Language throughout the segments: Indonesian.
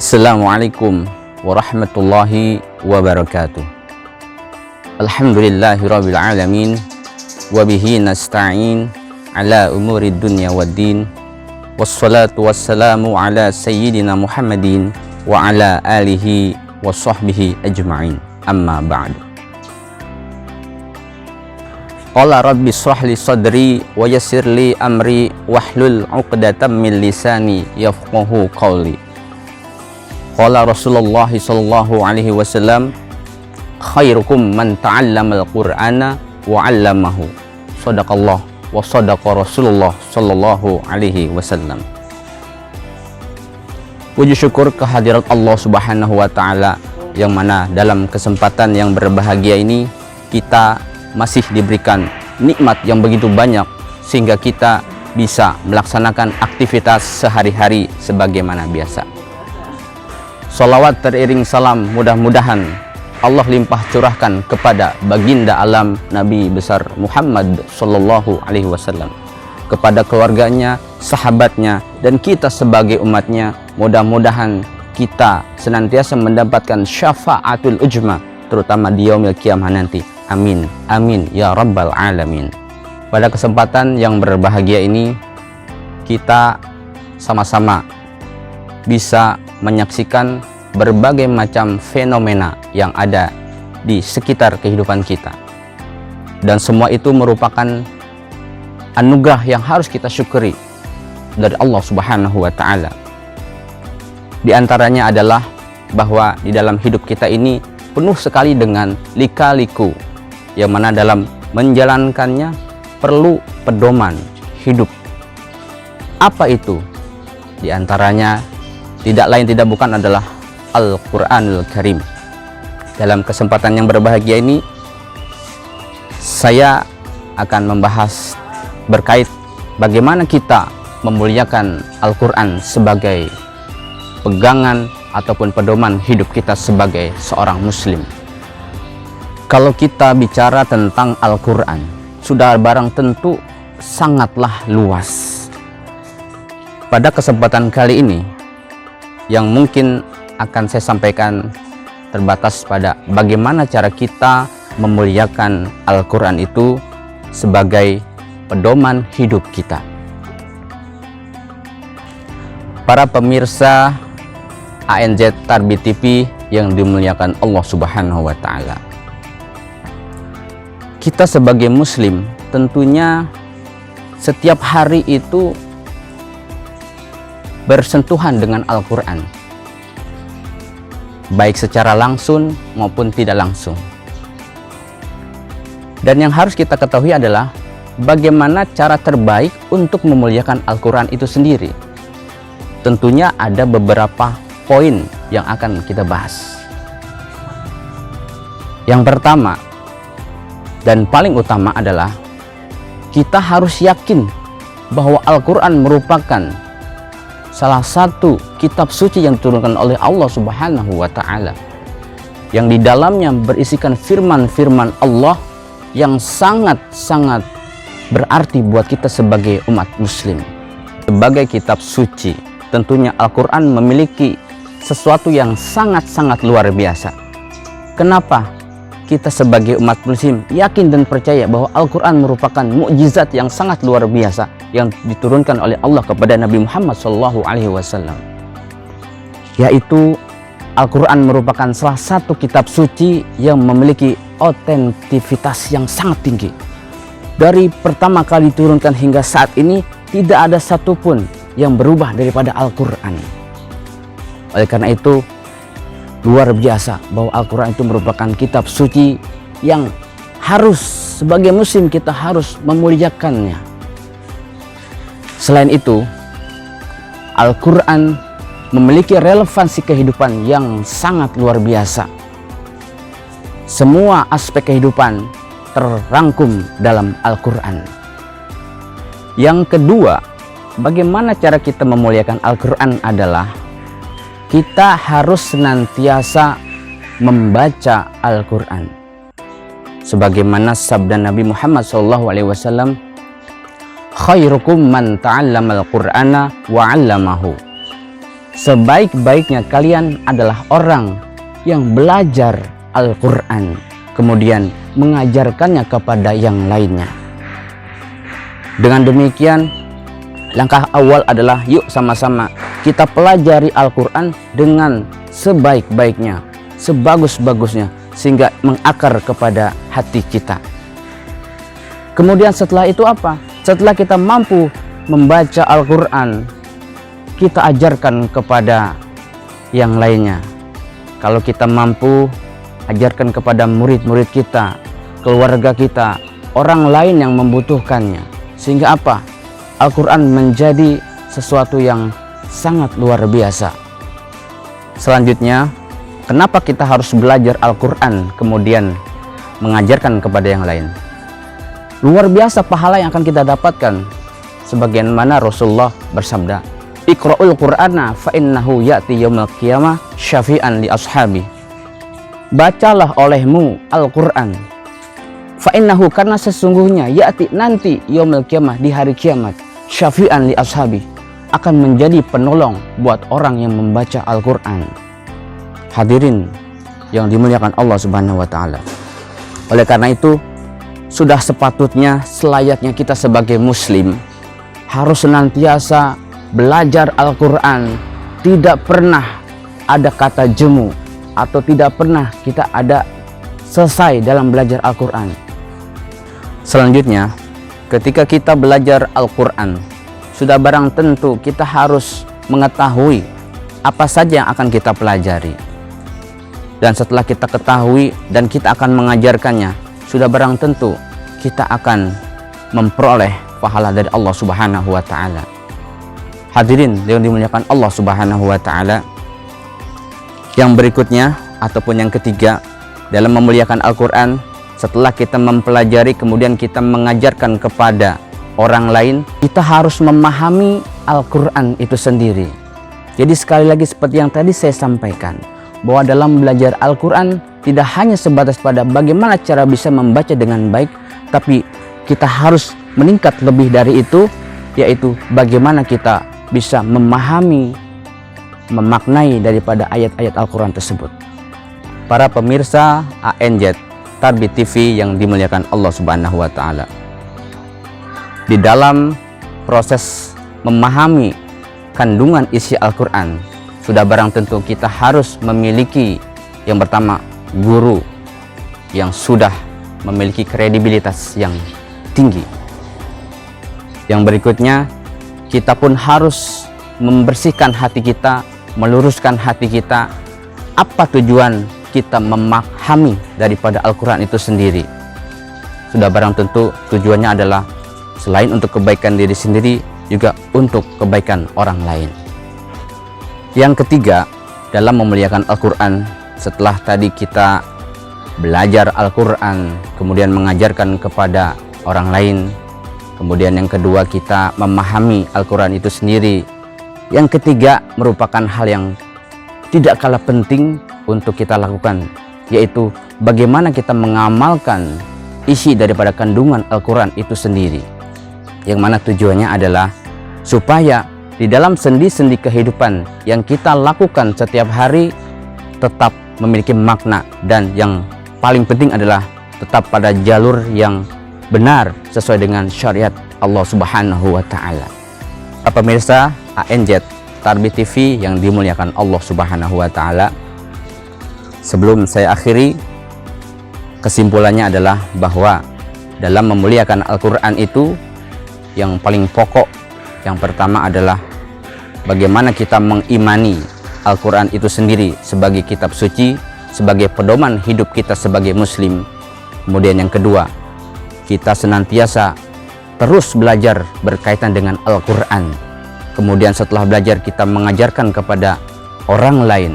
Assalamualaikum warahmatullahi wabarakatuh. Alhamdulillahirabbil alamin wa bihi nasta'in ala umuri dunya waddin. Wassalatu wassalamu ala sayyidina Muhammadin wa ala alihi wa sahbihi ajma'in. Amma ba'du. Qala rabbi shrah li sadri wa yassir li amri wahlul 'uqdatam min lisani yafqahu qawli. Qala Rasulullah sallallahu alaihi wasallam, khairukum man ta'allama al-Qur'ana wa 'allamahu. Shadaqallah wa shadaqa Rasulullah sallallahu alaihi wasallam. Puji syukur kehadirat Allah Subhanahu wa taala, yang mana dalam kesempatan yang berbahagia ini kita masih diberikan nikmat yang begitu banyak sehingga kita bisa melaksanakan aktivitas sehari-hari sebagaimana biasa. Salawat teriring salam mudah-mudahan Allah limpah curahkan kepada baginda alam Nabi besar Muhammad sallallahu alaihi wasallam, kepada keluarganya, sahabatnya, dan kita sebagai umatnya. Mudah-mudahan kita senantiasa mendapatkan syafaatul ujma, terutama di yaumil qiyamah nanti. Amin, amin ya rabbal alamin. Pada kesempatan yang berbahagia ini kita sama-sama bisa menyaksikan berbagai macam fenomena yang ada di sekitar kehidupan kita, dan semua itu merupakan anugerah yang harus kita syukuri dari Allah Subhanahu wa taala. Di antaranya adalah bahwa di dalam hidup kita ini penuh sekali dengan lika-liku, yang mana dalam menjalankannya perlu pedoman hidup. Apa itu? Di antaranya tidak lain tidak bukan adalah Al-Quranul Karim. Dalam kesempatan yang berbahagia ini saya akan membahas berkait bagaimana kita memuliakan Al-Quran sebagai pegangan ataupun pedoman hidup kita sebagai seorang muslim. Kalau kita bicara tentang Al-Quran, sudah barang tentu sangatlah luas. Pada kesempatan kali ini yang mungkin akan saya sampaikan terbatas pada bagaimana cara kita memuliakan Al-Quran itu sebagai pedoman hidup kita. Para pemirsa ANZ Tarbiyah TV yang dimuliakan Allah Subhanahu wa taala, kita sebagai muslim tentunya setiap hari itu bersentuhan dengan Al-Quran, baik secara langsung maupun tidak langsung. Dan yang harus kita ketahui adalah bagaimana cara terbaik untuk memuliakan Al-Quran itu sendiri. Tentunya ada beberapa poin yang akan kita bahas. Yang pertama dan paling utama adalah kita harus yakin bahwa Al-Quran merupakan salah satu kitab suci yang diturunkan oleh Allah Subhanahu wa taala, yang di dalamnya berisikan firman-firman Allah yang sangat-sangat berarti buat kita sebagai umat muslim. Sebagai kitab suci, tentunya Al-Quran memiliki sesuatu yang sangat-sangat luar biasa. Kenapa kita sebagai umat muslim yakin dan percaya bahwa Al-Quran merupakan mukjizat yang sangat luar biasa yang diturunkan oleh Allah kepada Nabi Muhammad SAW, yaitu Al-Quran merupakan salah satu kitab suci yang memiliki otentivitas yang sangat tinggi. dari pertama kali diturunkan hingga saat ini tidak ada satupun yang berubah daripada Al-Quran. Oleh karena itu luar biasa bahwa Al-Quran itu merupakan kitab suci yang harus sebagai muslim kita harus memuliakannya. Selain itu, Al-Quran memiliki relevansi kehidupan yang sangat luar biasa. Semua aspek kehidupan terrangkum dalam Al-Quran. Yang kedua, bagaimana cara kita memuliakan Al-Quran adalah kita harus senantiasa membaca Al-Quran. Sebagaimana sabda Nabi Muhammad SAW, khairukum man ta'allamal Qur'ana wa 'allamahu. Sebaik-baiknya kalian adalah orang yang belajar Al-Quran kemudian mengajarkannya kepada yang lainnya. Dengan demikian, langkah awal adalah yuk sama-sama kita pelajari Al-Quran dengan sebaik-baiknya, sebagus-bagusnya, sehingga mengakar kepada hati kita. Kemudian setelah itu apa? Setelah kita mampu membaca Al-Quran, kita ajarkan kepada yang lainnya. Kalau kita mampu, ajarkan kepada murid-murid kita, keluarga kita, orang lain yang membutuhkannya. Sehingga apa? Al-Quran menjadi sesuatu yang sangat luar biasa. Selanjutnya, kenapa kita harus belajar Al-Quran kemudian mengajarkan kepada yang lain? Luar biasa pahala yang akan kita dapatkan. Sebagaimana Rasulullah bersabda, Iqra'ul Qur'ana fa innahu ya'ti yaumil qiyamah syafi'an li ashabi. Bacalah olehmu Al-Quran, fa innahu, karena sesungguhnya ya'ti, nanti yaumil qiyamah, di hari kiamat, syafi'an li ashabi, akan menjadi penolong buat orang yang membaca Al-Quran. Hadirin yang dimuliakan Allah Subhanahu wa Ta'ala. Oleh karena itu, sudah sepatutnya, selayaknya kita sebagai muslim harus senantiasa belajar Al-Quran. Tidak pernah ada kata jemu atau tidak pernah kita ada selesai dalam belajar Al-Quran. Selanjutnya, ketika kita belajar Al-Quran, sudah barang tentu kita harus mengetahui apa saja yang akan kita pelajari. Dan setelah kita ketahui dan kita akan mengajarkannya, sudah barang tentu kita akan memperoleh pahala dari Allah Subhanahu wa Ta'ala. Hadirin yang dimuliakan Allah Subhanahu wa Ta'ala, yang berikutnya ataupun yang ketiga dalam memuliakan Al-Quran, setelah kita mempelajari kemudian kita mengajarkan kepada orang lain, kita harus memahami Al-Quran itu sendiri. Jadi sekali lagi seperti yang tadi saya sampaikan, bahwa dalam belajar Al-Quran tidak hanya sebatas pada bagaimana cara bisa membaca dengan baik, tapi kita harus meningkat lebih dari itu, yaitu bagaimana kita bisa memahami, memaknai daripada ayat-ayat Al-Quran tersebut. Para pemirsa ANZ Tarbiyah TV yang dimuliakan Allah Subhanahu wa Ta'ala, di dalam proses memahami kandungan isi Al-Quran, sudah barang tentu kita harus memiliki yang pertama guru yang sudah memiliki kredibilitas yang tinggi. Yang berikutnya, kita pun harus membersihkan hati kita, meluruskan hati kita. Apa tujuan kita memahami daripada Al-Quran itu sendiri? Sudah barang tentu tujuannya adalah selain untuk kebaikan diri sendiri, juga untuk kebaikan orang lain. Yang ketiga, dalam memuliakan Al-Quran, setelah tadi kita belajar Al-Quran, kemudian mengajarkan kepada orang lain, kemudian yang kedua kita memahami Al-Quran itu sendiri, yang ketiga merupakan hal yang tidak kalah penting untuk kita lakukan, yaitu bagaimana kita mengamalkan isi daripada kandungan Al-Quran itu sendiri, yang mana tujuannya adalah supaya di dalam sendi-sendi kehidupan yang kita lakukan setiap hari tetap memiliki makna, dan yang paling penting adalah tetap pada jalur yang benar sesuai dengan syariat Allah Subhanahu wa Ta'ala. Pemirsa ANZ Tarbiyah TV yang dimuliakan Allah Subhanahu wa Ta'ala, sebelum saya akhiri, kesimpulannya adalah bahwa dalam memuliakan Al-Quran itu yang paling pokok, yang pertama adalah bagaimana kita mengimani Al-Quran itu sendiri sebagai kitab suci, sebagai pedoman hidup kita sebagai muslim. Kemudian yang kedua, kita senantiasa terus belajar berkaitan dengan Al-Quran. Kemudian setelah belajar kita mengajarkan kepada orang lain.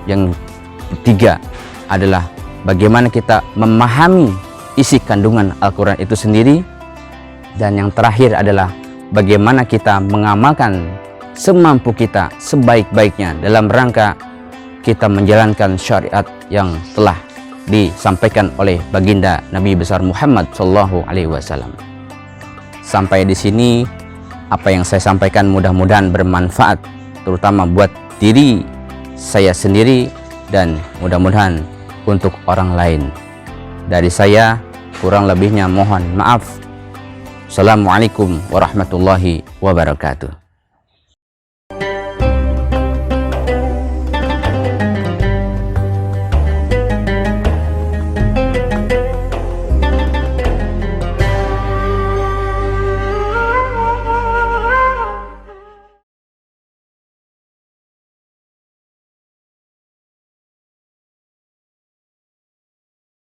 Yang ketiga adalah bagaimana kita memahami isi kandungan Al-Quran itu sendiri. Dan yang terakhir adalah bagaimana kita mengamalkan semampu kita, sebaik-baiknya dalam rangka kita menjalankan syariat yang telah disampaikan oleh baginda Nabi besar Muhammad SAW. Sampai di sini apa yang saya sampaikan mudah-mudahan bermanfaat, terutama buat diri saya sendiri dan mudah-mudahan untuk orang lain. Dari saya kurang lebihnya mohon maaf. Assalamualaikum warahmatullahi wabarakatuh.